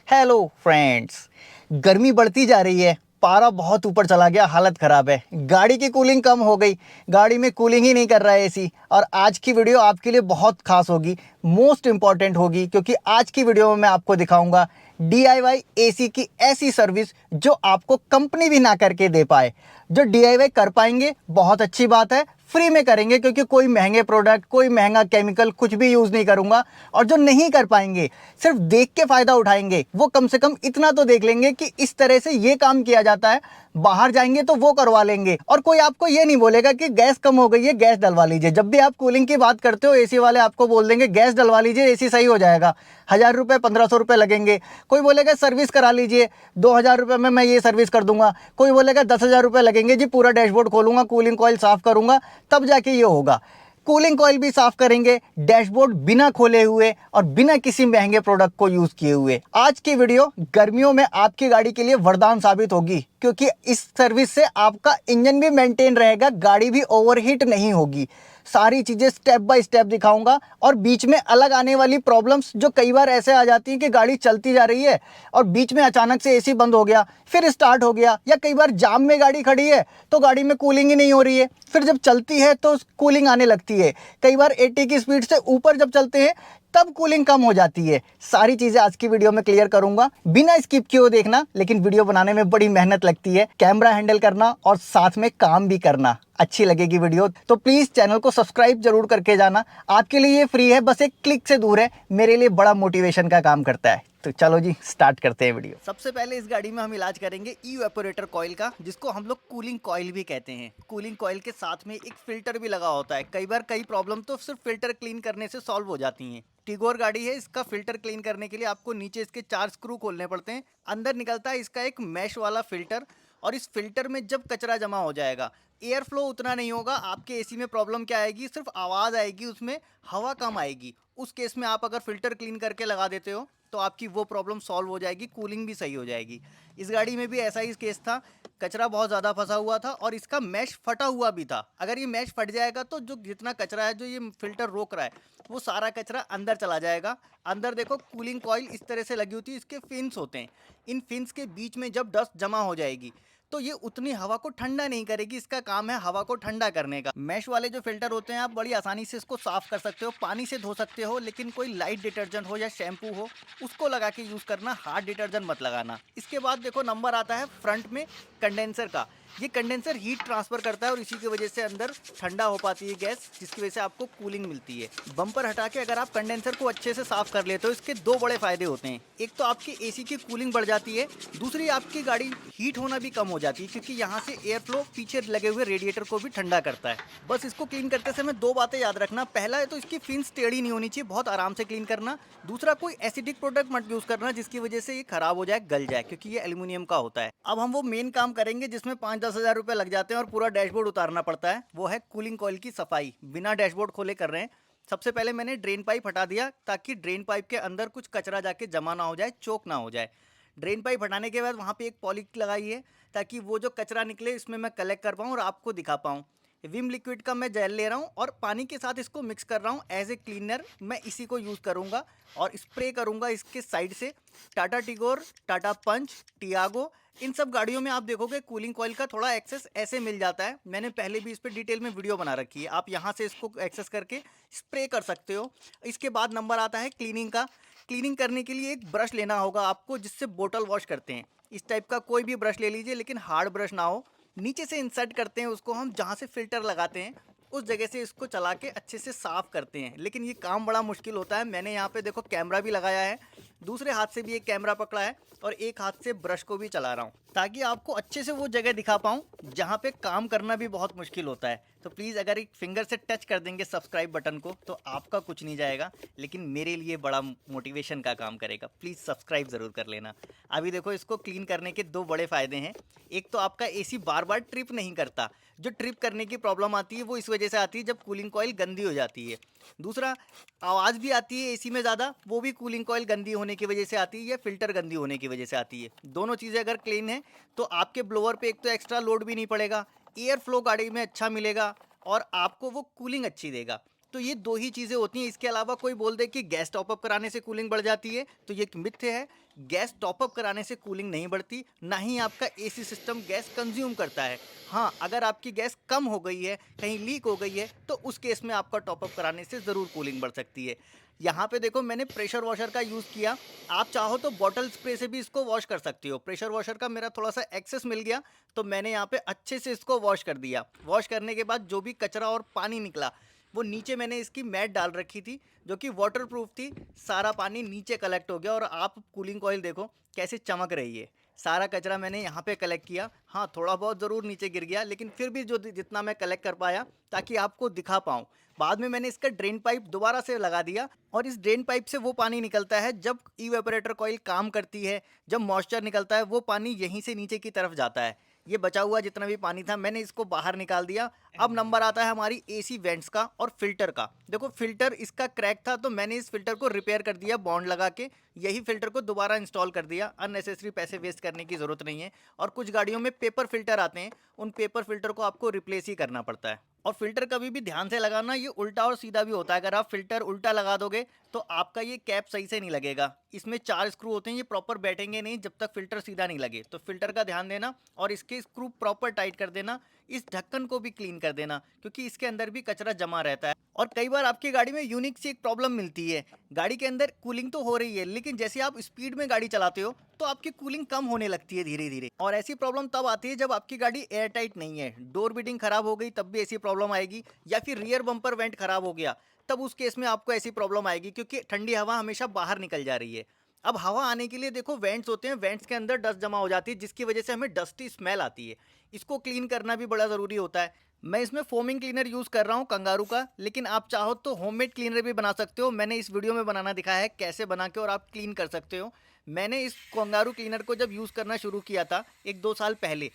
Hello friends, गर्मी बढ़ती जा रही है। पारा बहुत ऊपर चला गया, हालत ख़राब है। गाड़ी की कूलिंग कम हो गई, गाड़ी में कूलिंग ही नहीं कर रहा है एसी। और आज की वीडियो आपके लिए बहुत खास होगी, मोस्ट इम्पॉर्टेंट होगी, क्योंकि आज की वीडियो में मैं आपको दिखाऊंगा DIY एसी की ऐसी सर्विस जो आपको कंपनी भी ना करके दे पाए। जो DIY कर पाएंगे बहुत अच्छी बात है, फ्री में करेंगे, क्योंकि कोई महंगे प्रोडक्ट, कोई महंगा केमिकल कुछ भी यूज़ नहीं करूंगा। और जो नहीं कर पाएंगे, सिर्फ देख के फ़ायदा उठाएंगे, वो कम से कम इतना तो देख लेंगे कि इस तरह से ये काम किया जाता है। बाहर जाएंगे तो वो करवा लेंगे। और कोई आपको ये नहीं बोलेगा कि गैस कम हो गई है, गैस डलवा लीजिए। जब भी आप कूलिंग की बात करते हो, एसी वाले आपको बोल देंगे गैस डलवा लीजिए, एसी सही हो जाएगा। 1000 रुपये 1500 रुपये लगेंगे। कोई बोलेगा सर्विस करा लीजिए, 2000 रुपये में मैं ये सर्विस कर दूंगा। कोई बोलेगा 10,000 रुपये लगेंगे जी, पूरा डैशबोर्ड खोलूंगा, कूलिंग कॉइल साफ करूंगा, तब जाके ये होगा। कूलिंग कॉइल भी साफ करेंगे, डैशबोर्ड बिना खोले हुए और बिना किसी महंगे प्रोडक्ट को यूज किए हुए। आज की वीडियो गर्मियों में आपकी गाड़ी के लिए वरदान साबित होगी, क्योंकि इस सर्विस से आपका इंजन भी मेंटेन रहेगा, गाड़ी भी ओवरहीट नहीं होगी। सारी चीजें स्टेप बाय स्टेप दिखाऊंगा। और बीच में अलग आने वाली प्रॉब्लम्स जो कई बार ऐसे आ जाती हैं कि गाड़ी चलती जा रही है और बीच में अचानक से एसी बंद हो गया, फिर स्टार्ट हो गया, या कई बार जाम में गाड़ी खड़ी है तो गाड़ी में कूलिंग ही नहीं हो रही है, फिर जब चलती है तो कूलिंग आने लगती है। कई बार 80 की स्पीड से ऊपर जब चलते हैं तब कूलिंग कम हो जाती है। सारी चीजें आज की वीडियो में क्लियर करूंगा, बिना स्किप किए देखना। लेकिन वीडियो बनाने में बड़ी मेहनत लगती है, कैमरा हैंडल करना और साथ में काम भी करना। अच्छी लगेगी वीडियो तो प्लीज चैनल को सब्सक्राइब जरूर करके जाना। आपके लिए ये फ्री है, बस एक क्लिक से दूर है, मेरे लिए बड़ा मोटिवेशन का काम करता है। तो चलो जी, स्टार्ट करते हैं वीडियो। सबसे पहले इस गाड़ी में हम इलाज करेंगे इवेपोरेटर कॉइल का, जिसको हम लोग कूलिंग कॉइल भी कहते हैं। कूलिंग कॉइल के साथ में एक फिल्टर भी लगा होता है। कई बार कई प्रॉब्लम तो सिर्फ फिल्टर क्लीन करने से सॉल्व हो जाती हैं। टिगोर गाड़ी है, इसका फिल्टर क्लीन करने के लिए आपको नीचे इसके 4 स्क्रू खोलने पड़ते हैं। अंदर निकलता है इसका एक मैश वाला फिल्टर। और इस फिल्टर में जब कचरा जमा हो जाएगा, एयर फ्लो उतना नहीं होगा। आपके एसी में प्रॉब्लम क्या आएगी, सिर्फ आवाज़ आएगी, उसमें हवा कम आएगी। उस केस में आप अगर फिल्टर क्लीन करके लगा देते हो तो आपकी वो प्रॉब्लम सॉल्व हो जाएगी, कूलिंग भी सही हो जाएगी। इस गाड़ी में भी ऐसा ही केस था, कचरा बहुत ज़्यादा फंसा हुआ था और इसका मैश फटा हुआ भी था। अगर ये मैश फट जाएगा तो जो जितना कचरा है, जो ये फिल्टर रोक रहा है, वो सारा कचरा अंदर चला जाएगा। अंदर देखो, कूलिंग कॉइल इस तरह से लगी होती है, इसके फिन्स होते हैं। इन फिन्स के बीच में जब डस्ट जमा हो जाएगी तो ये उतनी हवा को ठंडा नहीं करेगी। इसका काम है हवा को ठंडा करने का। मैश वाले जो फिल्टर होते हैं, आप बड़ी आसानी से इसको साफ कर सकते हो, पानी से धो सकते हो, लेकिन कोई लाइट डिटर्जेंट हो या शैम्पू हो उसको लगा के यूज़ करना, हार्ड डिटर्जेंट मत लगाना। इसके बाद देखो नंबर आता है फ्रंट में कंडेंसर का। ये कंडेंसर हीट ट्रांसफर करता है और इसी की वजह से अंदर ठंडा हो पाती है गैस, जिसकी वजह से आपको कूलिंग मिलती है। बम्पर हटा के अगर आप कंडेंसर को अच्छे से साफ कर लेते हो, इसके दो बड़े फायदे होते हैं। एक तो आपकी एसी की कूलिंग बढ़ जाती है, दूसरी आपकी गाड़ी हीट होना भी कम हो जाती है, क्योंकि यहाँ से एयर फ्लो पीछे लगे हुए रेडिएटर को भी ठंडा करता है। बस इसको क्लीन करते समय दो बातें याद रखना। पहला है तो इसकी फिन्स टेढ़ी नहीं होनी चाहिए, बहुत आराम से क्लीन करना। दूसरा, कोई एसिडिक प्रोडक्ट मत यूज करना जिसकी वजह से ये खराब हो जाए, गल जाए, क्योंकि ये एल्यूमिनियम का होता है। अब हम वो मेन काम करेंगे जिसमें 5-10 हज़ार रुपये लग जाते हैं और पूरा डैशबोर्ड उतारना पड़ता है। वो है कूलिंग कॉइल की सफाई। बिना डैशबोर्ड खोले कर रहे हैं। सबसे पहले मैंने ड्रेन पाइप हटा दिया, ताकि ड्रेन पाइप के अंदर कुछ कचरा जाके जमा ना हो जाए, चोक ना हो जाए। ड्रेन पाइप हटाने के बाद वहाँ पे एक पॉली लगाई है, ताकि वो जो कचरा निकले इसमें मैं कलेक्ट कर पाऊँ और आपको दिखा पाऊँ। विम लिक्विड का मैं जेल ले रहा हूँ और पानी के साथ इसको मिक्स कर रहा हूँ एज ए क्लीनर। मैं इसी को यूज़ करूँगा और स्प्रे करूँगा इसके साइड से। टाटा टिगोर, टाटा पंच, टियागो, इन सब गाड़ियों में आप देखोगे कूलिंग कॉइल का थोड़ा एक्सेस ऐसे मिल जाता है। मैंने पहले भी इस पर डिटेल में वीडियो बना रखी है, आप यहाँ से इसको एक्सेस करके स्प्रे कर सकते हो। इसके बाद नंबर आता है क्लीनिंग का। क्लीनिंग करने के लिए एक ब्रश लेना होगा आपको, जिससे बोतल वॉश करते हैं। इस टाइप का कोई भी ब्रश ले लीजिए, लेकिन हार्ड ब्रश ना हो। नीचे से इंसर्ट करते हैं उसको हम, जहाँ से फिल्टर लगाते हैं उस जगह से इसको चला के अच्छे से साफ करते हैं। लेकिन ये काम बड़ा मुश्किल होता है। मैंने यहाँ पे देखो कैमरा भी लगाया है, दूसरे हाथ से भी एक कैमरा पकड़ा है और एक हाथ से ब्रश को भी चला रहा हूँ, ताकि आपको अच्छे से वो जगह दिखा पाऊँ जहाँ पे काम करना भी बहुत मुश्किल होता है। तो प्लीज़ अगर एक फिंगर से टच कर देंगे सब्सक्राइब बटन को तो आपका कुछ नहीं जाएगा, लेकिन मेरे लिए बड़ा मोटिवेशन का काम करेगा। प्लीज़ सब्सक्राइब ज़रूर कर लेना। अभी देखो, इसको क्लीन करने के दो बड़े फ़ायदे हैं। एक तो आपका एसी बार बार ट्रिप नहीं करता। जो ट्रिप करने की प्रॉब्लम आती है वो इस वजह से आती है जब कूलिंग कॉइल गंदी हो जाती है। दूसरा, आवाज़ भी आती है एसी में ज़्यादा, वो भी कूलिंग कॉइल गंदी होने की वजह से आती है या फिल्टर गंदी होने की वजह से आती है। दोनों चीज़ें अगर क्लीन है तो आपके ब्लोअर पे एक तो एक्स्ट्रा लोड भी नहीं पड़ेगा, एयर फ्लो गाड़ी में अच्छा मिलेगा और आपको वो कूलिंग अच्छी देगा। तो ये दो ही चीज़ें होती हैं। इसके अलावा कोई बोल दे कि गैस टॉपअप कराने से कूलिंग बढ़ जाती है, तो ये एक मिथ्य है। गैस टॉपअप कराने से कूलिंग नहीं बढ़ती, ना ही आपका एसी सिस्टम गैस कंज्यूम करता है। हाँ, अगर आपकी गैस कम हो गई है, कहीं लीक हो गई है, तो उस केस में आपका टॉपअप कराने से ज़रूर कूलिंग बढ़ सकती है। यहाँ पे देखो मैंने प्रेशर वॉशर का यूज़ किया। आप चाहो तो बॉटल स्प्रे से भी इसको वॉश कर सकती हो। प्रेशर वॉशर का मेरा थोड़ा सा एक्सेस मिल गया, तो मैंने यहाँ पे अच्छे से इसको वॉश कर दिया। वॉश करने के बाद जो भी कचरा और पानी निकला, वो नीचे मैंने इसकी मैट डाल रखी थी जो कि वाटर प्रूफ थी। सारा पानी नीचे कलेक्ट हो गया और आप कूलिंग कॉइल देखो कैसे चमक रही है। सारा कचरा मैंने यहाँ पे कलेक्ट किया। हाँ, थोड़ा बहुत ज़रूर नीचे गिर गया, लेकिन फिर भी जो जितना मैं कलेक्ट कर पाया ताकि आपको दिखा पाऊँ। बाद में मैंने इसका ड्रेन पाइप दोबारा से लगा दिया और इस ड्रेन पाइप से वो पानी निकलता है जब इवेपोरेटर कॉइल काम करती है, जब मॉइस्चर निकलता है वो पानी यहीं से नीचे की तरफ जाता है। ये बचा हुआ जितना भी पानी था मैंने इसको बाहर निकाल दिया। अब नंबर आता है हमारी एसी वेंट्स का और फिल्टर का। देखो फिल्टर इसका क्रैक था, तो मैंने इस फिल्टर को रिपेयर कर दिया बॉन्ड लगा के। यही फिल्टर को दोबारा इंस्टॉल कर दिया। अननेसेसरी पैसे वेस्ट करने की ज़रूरत नहीं है। और कुछ गाड़ियों में पेपर फिल्टर आते हैं, उन पेपर फिल्टर को आपको रिप्लेस ही करना पड़ता है। और फिल्टर कभी भी ध्यान से लगाना, ये उल्टा और सीधा भी होता है। अगर आप फिल्टर उल्टा लगा दोगे तो आपका ये कैप सही से नहीं लगेगा। इसमें 4 स्क्रू होते हैं, ये प्रॉपर बैठेंगे नहीं जब तक फिल्टर सीधा नहीं लगे। तो फिल्टर का ध्यान देना और इसके स्क्रू प्रॉपर टाइट कर देना। इस ढक्कन को भी क्लीन कर देना क्योंकि इसके अंदर भी कचरा जमा रहता है। और कई बार आपकी गाड़ी में यूनिक सी एक प्रॉब्लम मिलती है। गाड़ी के अंदर कूलिंग तो हो रही है, लेकिन जैसे आप स्पीड में गाड़ी चलाते हो तो आपकी कूलिंग कम होने लगती है धीरे धीरे। और ऐसी प्रॉब्लम तब आती है जब आपकी गाड़ी एयर टाइट नहीं है। डोर बीडिंग खराब हो गई तब भी ऐसी प्रॉब्लम आएगी, या फिर रियर बम्पर वेंट खराब हो गया तब उस केस में आपको ऐसी प्रॉब्लम आएगी, क्योंकि ठंडी हवा हमेशा बाहर निकल जा रही है। अब हवा आने के लिए देखो वेंट्स होते हैं, वेंट्स के अंदर डस्ट जमा हो जाती है जिसकी वजह से हमें डस्टी स्मेल आती है। इसको क्लीन करना भी बड़ा ज़रूरी होता है। मैं इसमें फोमिंग क्लीनर यूज़ कर रहा हूँ कंगारू का, लेकिन आप चाहो तो होममेड क्लीनर भी बना सकते हो। मैंने इस वीडियो में बनाना दिखाया है कैसे बना के और आप क्लीन कर सकते हो। मैंने इस कंगारू क्लीनर को जब यूज़ करना शुरू किया था 1-2 साल पहले,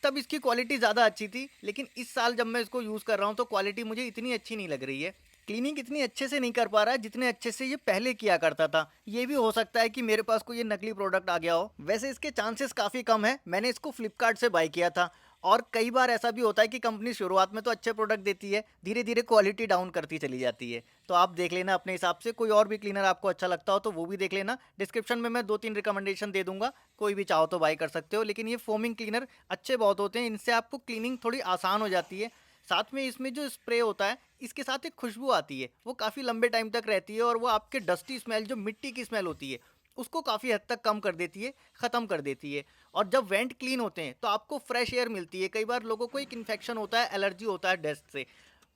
तब इसकी क्वालिटी ज़्यादा अच्छी थी, लेकिन इस साल जब मैं इसको यूज़ कर रहा हूँ तो क्वालिटी मुझे इतनी अच्छी नहीं लग रही है। क्लीनिंग इतनी अच्छे से नहीं कर पा रहा है जितने अच्छे से ये पहले किया करता था। ये भी हो सकता है कि मेरे पास कोई ये नकली प्रोडक्ट आ गया हो। वैसे इसके चांसेस काफ़ी कम है। मैंने इसको फ्लिपकार्ट से बाय किया था। और कई बार ऐसा भी होता है कि कंपनी शुरुआत में तो अच्छे प्रोडक्ट देती है, धीरे धीरे क्वालिटी डाउन करती चली जाती है। तो आप देख लेना अपने हिसाब से। कोई और भी क्लीनर आपको अच्छा लगता हो तो वो भी देख लेना। डिस्क्रिप्शन में मैं 2-3 रिकमेंडेशन दे दूंगा, कोई भी चाहो तो बाय कर सकते हो। लेकिन ये फोमिंग क्लीनर अच्छे बहुत होते हैं, इनसे आपको क्लीनिंग थोड़ी आसान हो जाती है। साथ में इसमें जो स्प्रे होता है इसके साथ एक खुशबू आती है, वो काफ़ी लंबे टाइम तक रहती है और वो आपके डस्टी स्मेल, जो मिट्टी की स्मेल होती है, उसको काफ़ी हद तक कम कर देती है, ख़त्म कर देती है। और जब वेंट क्लीन होते हैं तो आपको फ्रेश एयर मिलती है। कई बार लोगों को एक इन्फेक्शन होता है, एलर्जी होता है डस्ट से,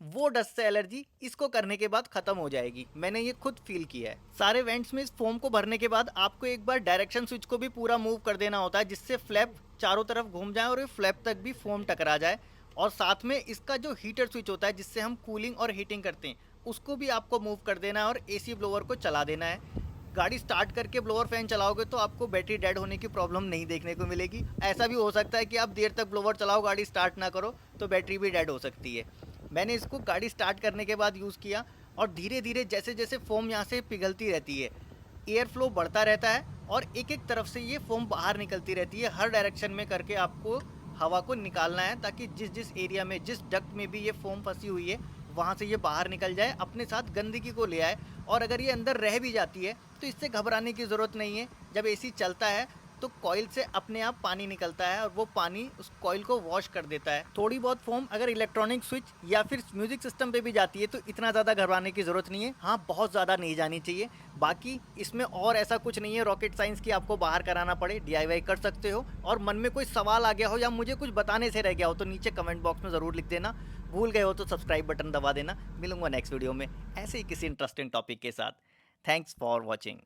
वो डस्ट से एलर्जी इसको करने के बाद ख़त्म हो जाएगी। मैंने ये खुद फील किया है। सारे वेंट्स में इस फोम को भरने के बाद आपको एक बार डायरेक्शन स्विच को भी पूरा मूव कर देना होता है, जिससे फ्लैप चारों तरफ घूम जाए और ये फ्लैप तक भी फोम टकरा जाए। और साथ में इसका जो हीटर स्विच होता है जिससे हम कूलिंग और हीटिंग करते हैं, उसको भी आपको मूव कर देना है और एसी ब्लोअर को चला देना है। गाड़ी स्टार्ट करके ब्लोअर फैन चलाओगे तो आपको बैटरी डेड होने की प्रॉब्लम नहीं देखने को मिलेगी। ऐसा भी हो सकता है कि आप देर तक ब्लोअर चलाओ, गाड़ी स्टार्ट ना करो तो बैटरी भी डेड हो सकती है। मैंने इसको गाड़ी स्टार्ट करने के बाद यूज़ किया और धीरे धीरे जैसे जैसे फोम यहाँ से पिघलती रहती है, एयर फ्लो बढ़ता रहता है और एक एक तरफ से ये फोम बाहर निकलती रहती है। हर डायरेक्शन में करके आपको हवा को निकालना है ताकि जिस जिस एरिया में, जिस डक्ट में भी ये फोम फंसी हुई है, वहाँ से ये बाहर निकल जाए, अपने साथ गंदगी को ले आए। और अगर ये अंदर रह भी जाती है तो इससे घबराने की ज़रूरत नहीं है। जब एसी चलता है तो कॉइल से अपने आप पानी निकलता है और वो पानी उस कॉइल को वॉश कर देता है। थोड़ी बहुत फोम अगर इलेक्ट्रॉनिक स्विच या फिर म्यूजिक सिस्टम पे भी जाती है तो इतना ज़्यादा घबराने की ज़रूरत नहीं है। हाँ, बहुत ज़्यादा नहीं जानी चाहिए। बाकी इसमें और ऐसा कुछ नहीं है रॉकेट साइंस की आपको बाहर कराना पड़े, DIY कर सकते हो। और मन में कोई सवाल आ गया हो या मुझे कुछ बताने से रह गया हो तो नीचे कमेंट बॉक्स में ज़रूर लिख देना। भूल गए हो तो सब्सक्राइब बटन दबा देना। मिलूंगा नेक्स्ट वीडियो में ऐसे ही किसी इंटरेस्टिंग टॉपिक के साथ। Thanks for watching.